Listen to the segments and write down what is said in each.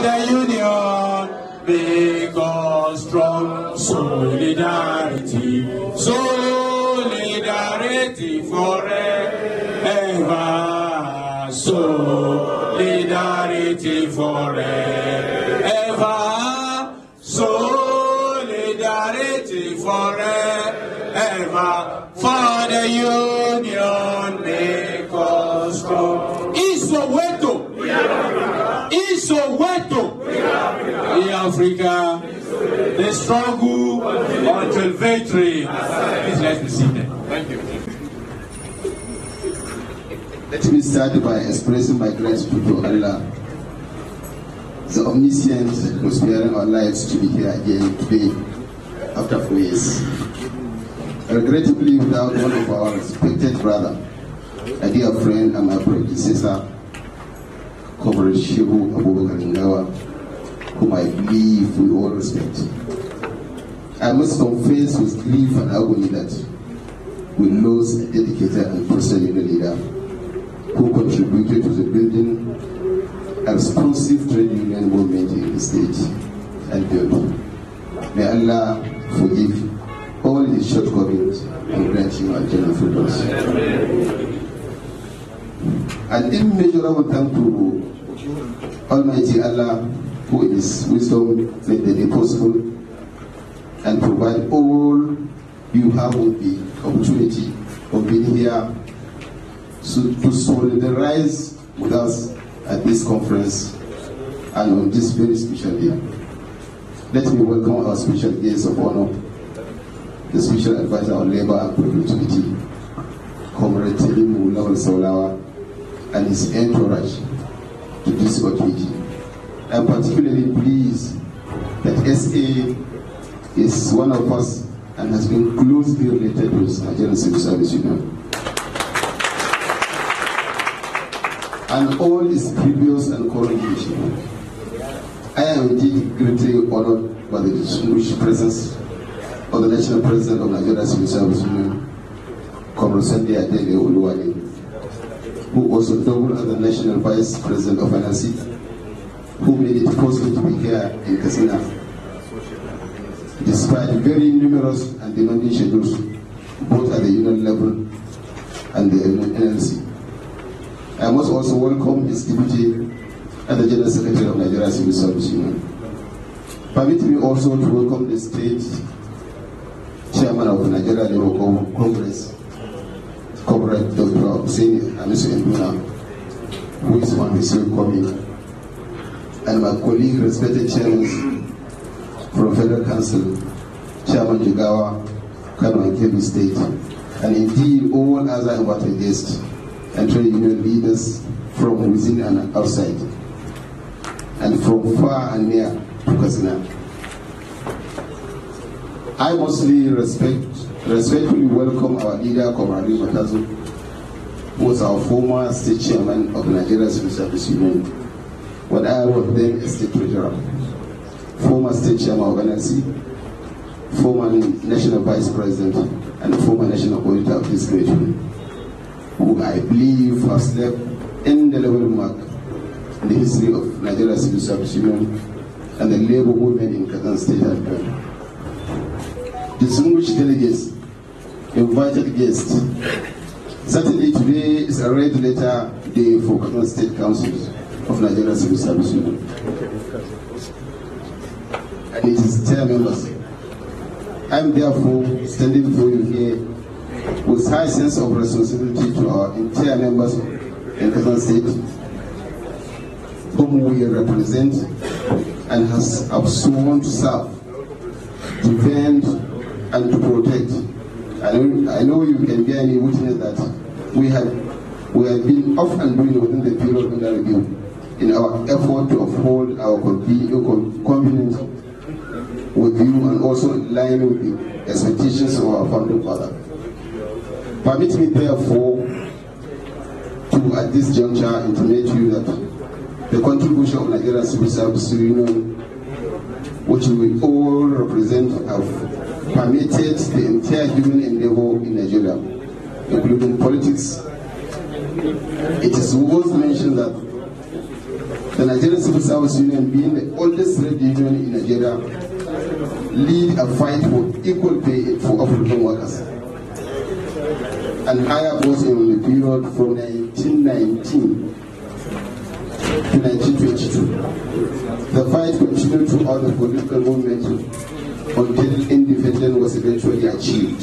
the union, make us strong. Solidarity, solidarity forever. Solidarity forever. Solidarity forever. For the union, make us strong. Soweto, in Soweto, in Africa, the struggle until victory. Please let's be seated. Thank you. Let me start by expressing my gratitude to Allah, the omniscient, who sparing our lives to be here again today after 4 years. Regrettably, without one of our respected brother, a dear friend and my predecessor, Comrade Shehu Abubakar Ngawa, whom I believe we all respect. I must confess with grief and agony that we lost a dedicated and trusted leader who contributed to the building a responsive trade union movement in the state and beyond. May Allah forgive all his shortcomings and grant him eternal freedoms. An immeasurable thank to Almighty Allah, who in His wisdom made the impossible and provide all you have with the opportunity of being here to solidarize with us at this conference and on this very special day. Let me welcome our special guest of honor, the Special Advisor on Labor and Productivity, Comrade Telimu Lawal Saulawa, and his entourage to this occasion. I'm particularly pleased that SA is one of us and has been closely related with Nigerian Civil Service Union. And all its previous and current mission. I am indeed greatly honored by the distinguished presence of the National President of Nigerian Civil Service Union, Comrade Sunday Adele Oluwale, who also doubled as the National Vice President of NLC, who made it possible to be here in Katsina, despite very numerous and demanding schedules, both at the union level and the NLC. I must also welcome his deputy and the General Secretary of Nigeria Civil Service Union. Permit me also to welcome the state chairman of the Nigeria Labour Congress, Comrade Dr. Hussein Amisu Nduna, who is on his way coming, and my colleague, respected chairman from Federal Council, Chairman Jigawa, Kano and Kebbi State, and indeed all other invited guests and trade union leaders from within and outside, and from far and near to Katsina. I mostly respectfully welcome our leader, Comrade Matazu, who was our former state chairman of the Nigeria Civil Service Union, when I was then a state treasurer, former state chairman of NLC, former national vice president, and former national auditor of this great union, who I believe has left indelible mark in the history of Nigeria Civil Service Union and the labor movement in Katsina State and beyond. Distinguished delegates, invited guests, certainly today is a red letter day for Katsina State Council of Nigeria Civil Service Union. And it is dear members. I am therefore standing before you here with high sense of responsibility to our entire members in Katsina State, whom we represent and have sworn to serve, defend, and to protect. I know you can bear any witness that we have been off and doing within the period under review in our effort to uphold our convenience with you and also in line with the expectations of our founding father. Permit me therefore to at this juncture intimate to you that the contribution of Nigeria Civil Service Union, which we all represent, have permitted the entire human endeavor in Nigeria, including politics. It is worth mentioning that The Nigerian Civil Service Union, being the oldest trade union in Nigeria, lead a fight for equal pay for African workers and higher was in the period from 1919 to 1922. The fight continued throughout the political movement until independence was eventually achieved.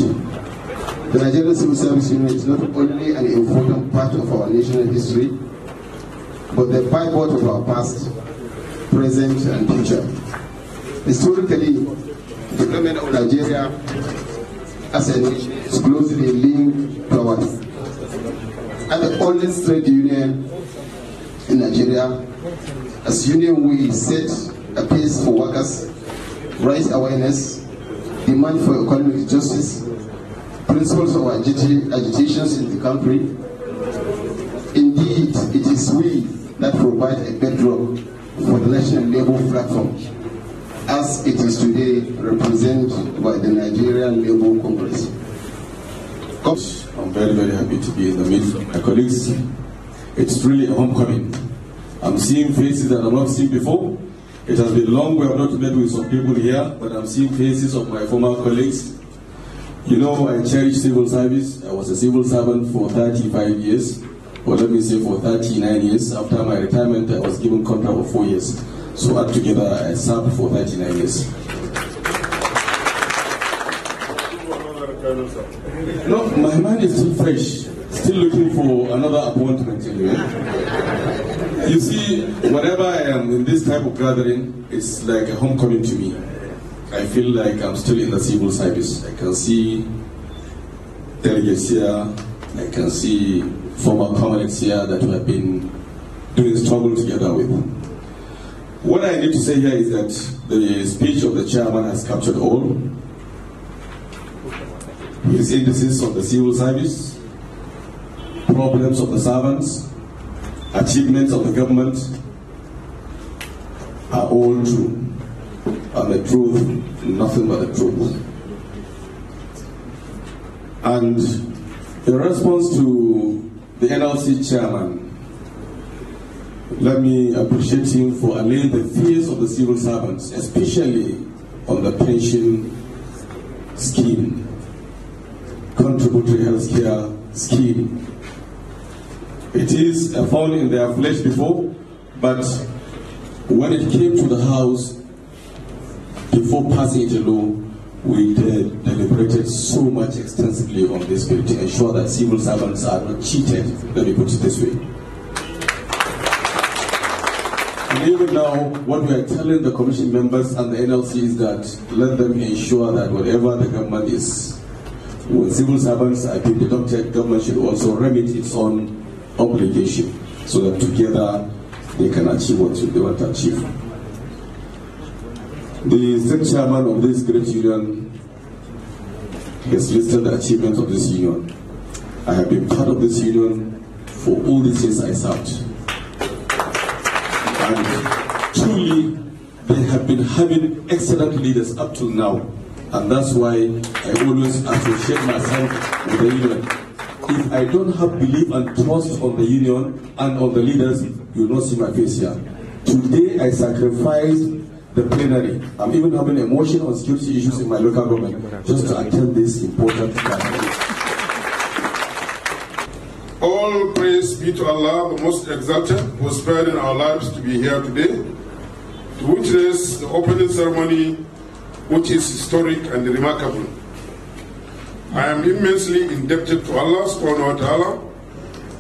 The Nigerian Civil Service Union is not only an important part of our national history, but the pivot of our past, present, and future. Historically, the development of Nigeria as a nation is closely linked to ours. As the oldest trade union in Nigeria, as union we set a pace for workers, raise awareness, demand for economic justice, principles of agitations in the country. Indeed, it is we that provide a bedrock for the National Labour Platform, as it is today represented by the Nigerian Labour Congress. I'm very, very happy to be in the midst of my colleagues. It's really a homecoming. I'm seeing faces that I've not seen before. It has been long, we have not met with some people here, but I'm seeing faces of my former colleagues. You know, I cherish civil service. I was a civil servant for 35 years, or let me say for 39 years. After my retirement, I was given contract of 4 years. So altogether, I served for 39 years. No, my mind is still fresh, still looking for another appointment anyway. You see, whenever I am in this type of gathering, it's like a homecoming to me. I feel like I'm still in the civil service. I can see delegates here, I can see former permanents here that we have been doing struggle together with. What I need to say here is that the speech of the chairman has captured all. His indices of the civil service, problems of the servants, achievements of the government are all true. And the truth, nothing but the truth. And in response to the NLC chairman, let me appreciate him for allaying the fears of the civil servants, especially on the pension scheme, contributory health care scheme. It is a thorn in their flesh before, but when it came to the House, before passing it a law, we deliberated so much extensively on this bill to ensure that civil servants are not cheated, let me put it this way. And even now, what we are telling the commission members and the NLC is that let them ensure that whatever the government is, when civil servants are being deducted, government should also remit its own obligation so that together they can achieve what they want to achieve. The state chairman of this great union has listed the achievements of this union. I have been part of this union for all the years I served. And truly, they have been having excellent leaders up till now. And that's why I always associate myself with the union. If I don't have belief and trust on the union and on the leaders, you will not see my face here. Today, I sacrificed the plenary. I'm even having emotion on security issues in my local government just to attend this important gathering. All praise be to Allah, the Most Exalted, who spared in our lives to be here today to witness the opening ceremony, which is historic and remarkable. I am immensely indebted to Allah subhanahu wa ta'ala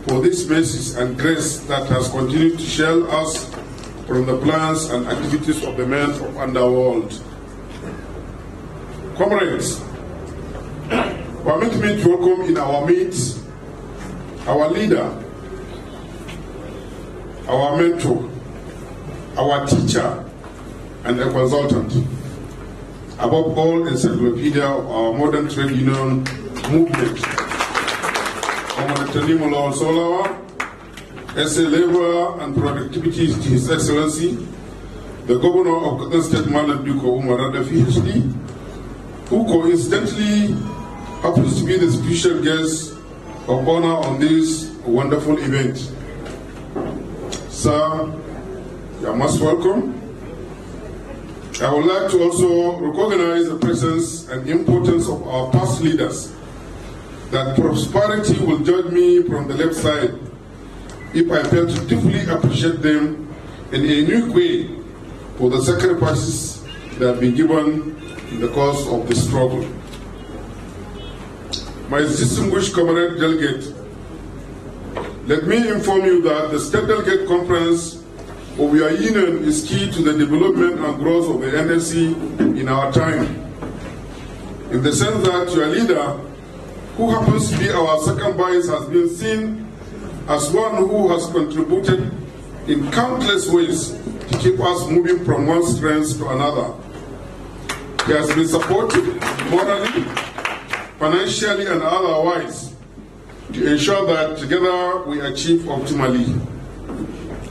for this mercy and grace that has continued to shield us from the plans and activities of the men of underworld. Comrades, permit me to welcome in our midst our leader, our mentor, our teacher, and a consultant. Above all, encyclopedia of our modern trade union movement. Tanimu Solawa, SA Labor and Productivity to His Excellency, the Governor of Katsina State, Malam Duko Umar Radafi HD, who coincidentally happens to be the special guest of honor on this wonderful event. Sir, You are most welcome. I would like to also recognize the presence and importance of our past leaders, that prosperity will judge me from the left side if I fail to deeply appreciate them in a unique way for the sacrifices that have been given in the course of the struggle. My distinguished comrade delegate, let me inform you that the State Delegate Conference of your union is key to the development and growth of the NLC in our time, in the sense that your leader, who happens to be our second vice, has been seen as one who has contributed in countless ways to keep us moving from one strength to another. He has been supported morally, financially, and otherwise to ensure that together we achieve optimally.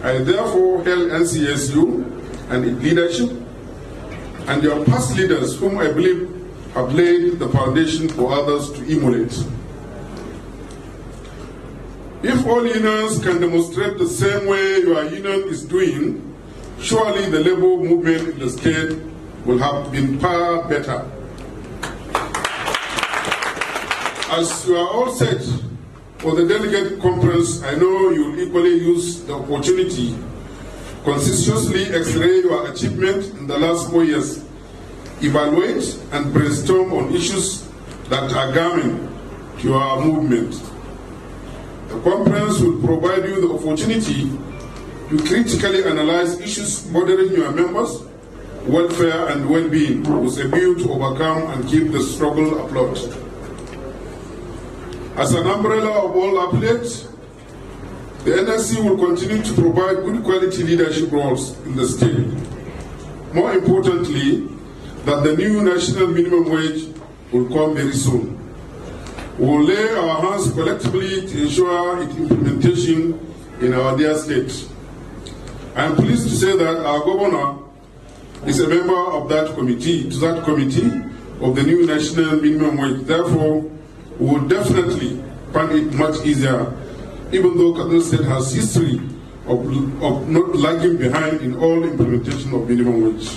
I therefore hail NCSU and its leadership and your past leaders, whom I believe have laid the foundation for others to emulate. If all unions can demonstrate the same way your union is doing, surely the labor movement in the state will have been far better. As you are all set for the delegate conference, I know you will equally use the opportunity consistently x-ray your achievement in the last 4 years, evaluate and brainstorm on issues that are germane to your movement. The conference will provide you the opportunity to critically analyze issues bothering your members' welfare and well-being with a view to overcome and keep the struggle afloat. As an umbrella of all affiliates, the NLC will continue to provide good quality leadership roles in the state. More importantly, that the new national minimum wage will come very soon. We will lay our hands collectively to ensure its implementation in our dear state. I am pleased to say that our governor is a member of that committee, of the new national minimum wage. Therefore, we will definitely find it much easier, even though Katsina State has history of not lagging behind in all implementation of minimum wage.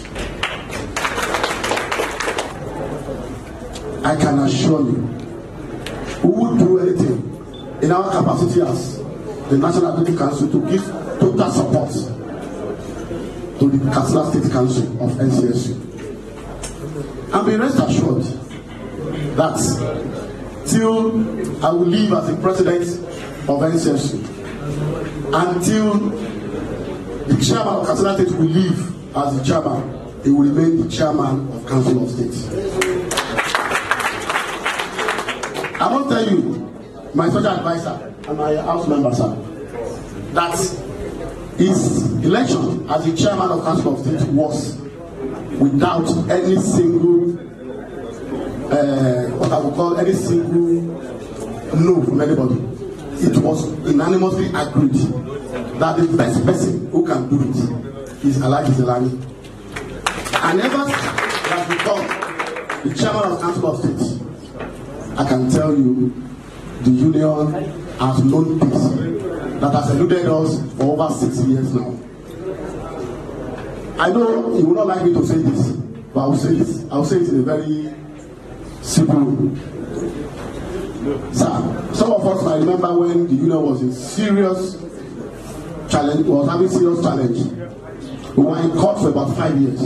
I can assure you, we will do anything in our capacity as the National Executive Council to give total support to the Katsina State Council of NCSU. And be rest assured that till I will leave as the president of NCSU, until the chairman of Katsina State will leave as the chairman, he will remain the chairman of Council of State. I want to tell you, my social advisor and my house member, sir, that his election as the chairman of Council of State was without any single, what I would call any single no from anybody. It was unanimously agreed that the best person who can do it is Alhaji Zelani. And ever he has become the chairman of Council of State, I can tell you the union has known peace that has eluded us for over 6 years now. I know you would not like me to say this, but I will say this. I will say it in a very simple way. Sir, some of us might remember when the union was in serious challenge, was having serious challenge. We were in court for about 5 years.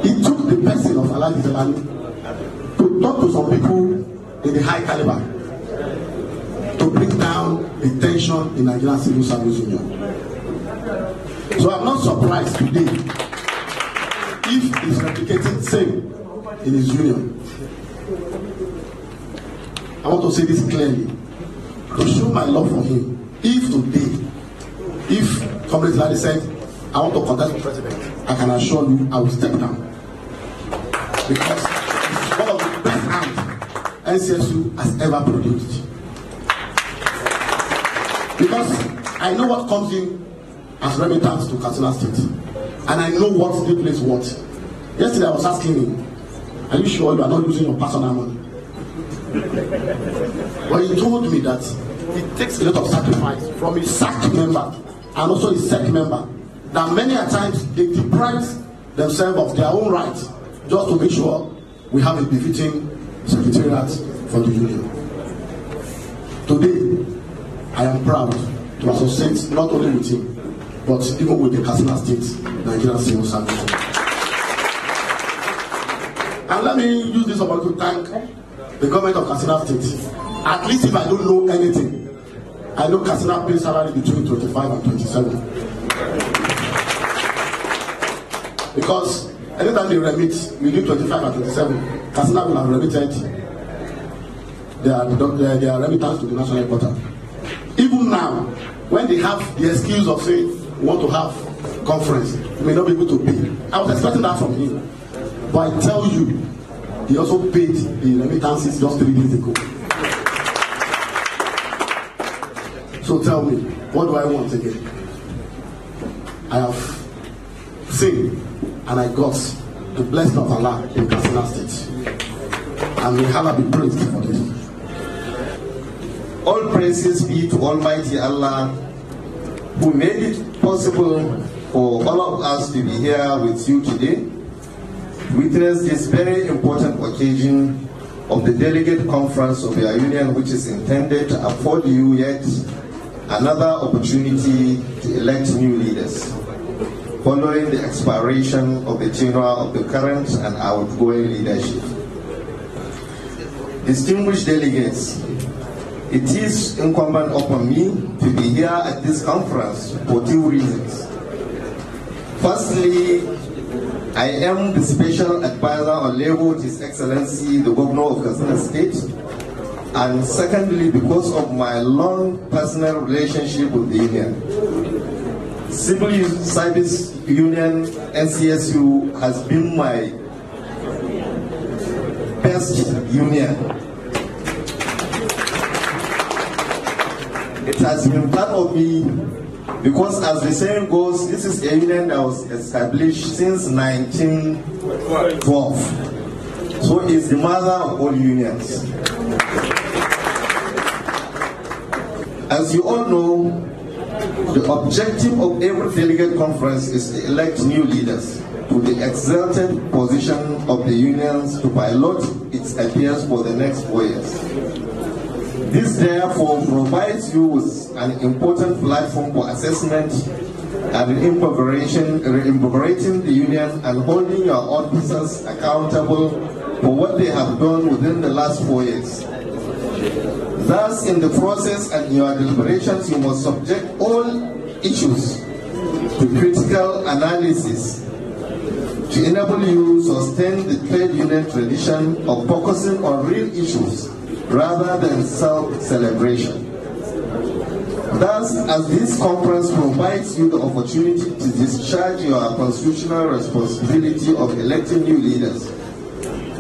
It took the person of Alhaji Zelani to talk to some people in the high caliber to bring down the tension in Nigerian Civil Service Union. So I'm not surprised today if he's replicating same in his union. I want to say this clearly to show my love for him. If today, if Comrade Zelani said, I want to contest for president, I can assure you I will step down. Because it's one of the best hands NCSU has ever produced. Because I know what comes in as remittance to Katsina State, and I know what the place what. Yesterday I was asking him, are you sure you are not using your personal money? But he told me that it takes a lot of sacrifice from his SAC member and also his SEC member that many a times they deprive themselves of their own rights just to make sure we have a befitting secretariat for the union. Today, I am proud to associate not only with him, but even with the Katsina State Nigerian Civil Service. And let me use this opportunity to thank the government of Katsina State. At least if I don't know anything, I know Katsina pays salary between 25 and 27. Because anytime they remit, we do 25 and 27, Katsina will have remitted their remittance to the national headquarters. Even now, when they have the excuse of saying we want to have conference, we may not be able to pay. I was expecting that from him. But I tell you, he also paid the remittances just 3 days ago. So tell me, what do I want again? I have seen and I got the blessing of Allah in Katsina State. And may Allah be praised for this. All praises be to Almighty Allah, who made it possible for all of us to be here with you today, to witness this very important occasion of the Delegate Conference of your Union, which is intended to afford you yet another opportunity to elect new leaders, following the expiration of the tenure of the current and outgoing leadership. Distinguished delegates, it is incumbent upon me to be here at this conference for 2 reasons. Firstly, I am the Special Advisor on Labor to His Excellency, the Governor of Katsina State. And secondly, because of my long personal relationship with the union. Civil Service Union, NCSU, has been my best union. It has been part of me because, as the saying goes, this is a union that was established since 1912. So it's the mother of all unions. As you all know, the objective of every delegate conference is to elect new leaders to the exalted position of the unions to pilot its affairs for the next 4 years. This therefore provides you with an important platform for assessment and reinvigorating the union and holding your officers accountable for what they have done within the last 4 years. Thus, in the process and in your deliberations, you must subject all issues to critical analysis to enable you to sustain the trade union tradition of focusing on real issues rather than self-celebration. Thus, as this conference provides you the opportunity to discharge your constitutional responsibility of electing new leaders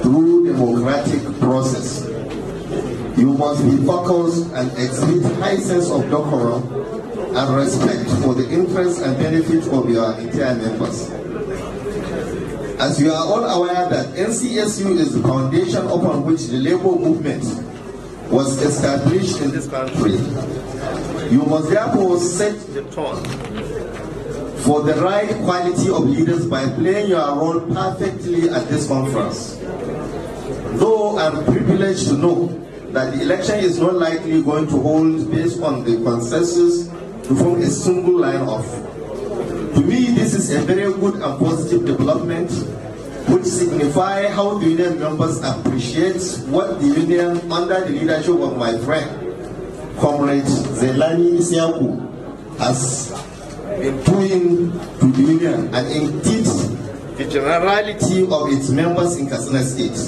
through democratic process, you must be focused and exhibit high sense of decorum and respect for the interests and benefits of your entire members. As you are all aware that NCSU is the foundation upon which the labor movement was established in this country, you must therefore set the tone for the right quality of leaders by playing your role perfectly at this conference. Though I'm privileged to know that the election is not likely going to hold based on the consensus to form a single line-off. To me, this is a very good and positive development which signify how the union members appreciate what the union under the leadership of my friend, Comrade Zelani Isiaku, has been doing to the union and indeed the generality of its members in Katsina State.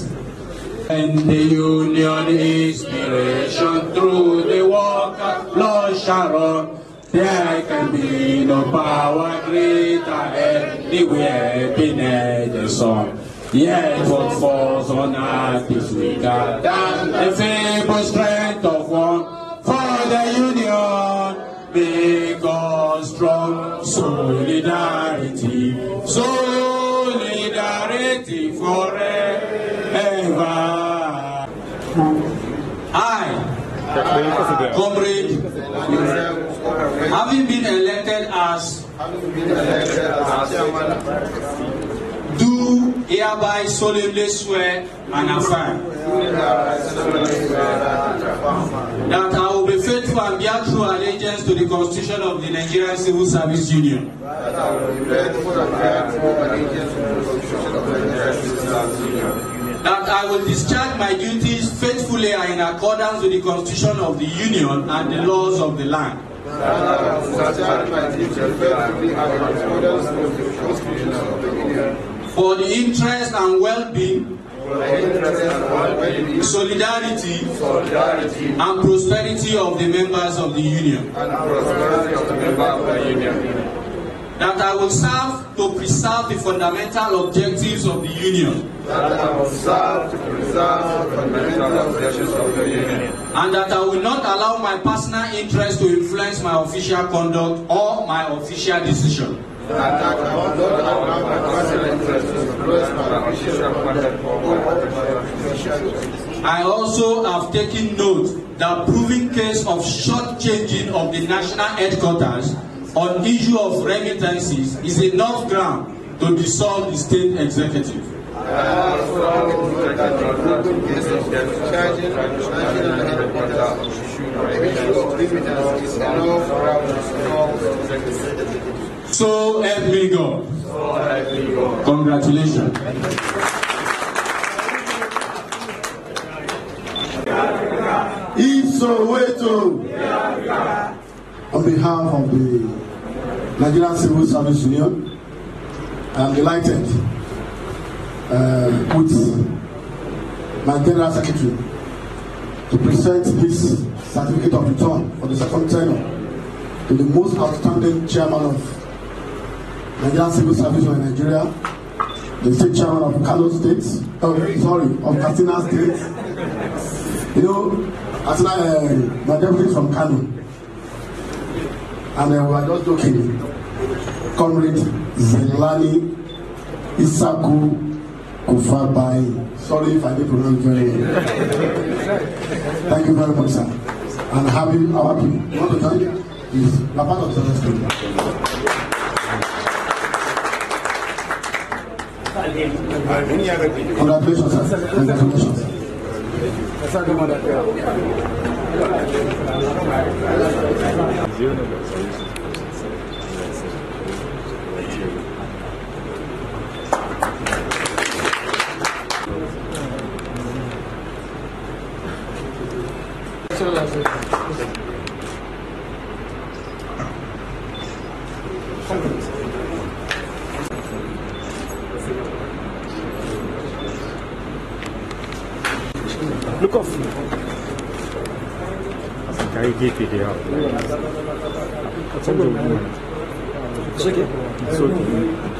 And the union inspiration through the work of Lord Sharon, there can be no power greater anywhere beneath the sun. Yet what falls on earth is weaker than the feeble strength of one. For the union, make us strong. Solidarity, solidarity forever. I, comrade, having been elected as do hereby solemnly swear and affirm that I will be faithful and bear true allegiance to the Constitution of the Nigerian Civil Service Union, that I will discharge my duties faithfully and in accordance with the Constitution of the Union and the laws of the land, for the interest and well-being, solidarity, and prosperity of the members of the Union, that I will serve to preserve the fundamental objectives of the Union, and that I will not allow my personal interest to influence my official conduct or my official decision. I also have taken note that proving case of short-changing of the national headquarters on issue of remittances is enough ground to dissolve the state executive. So help me God. Congratulations. On behalf of the Nigerian Civil Service Union, I am delighted with my General Secretary to present this certificate of return for the second tenure to the most outstanding chairman of Nigerian Civil Service in Nigeria, the state chairman of Kano State, of Katsina State. You know, Katsina, my deputy is from Kano. And we are just joking. Comrade Zelani Isaku Kufabai. Sorry if I didn't pronounce very well. Thank you very much, sir. And happy. You want to join? Please. You are part of the team. Congratulations, sir. Congratulations. Look off. Can you get it out? It's okay. It's okay.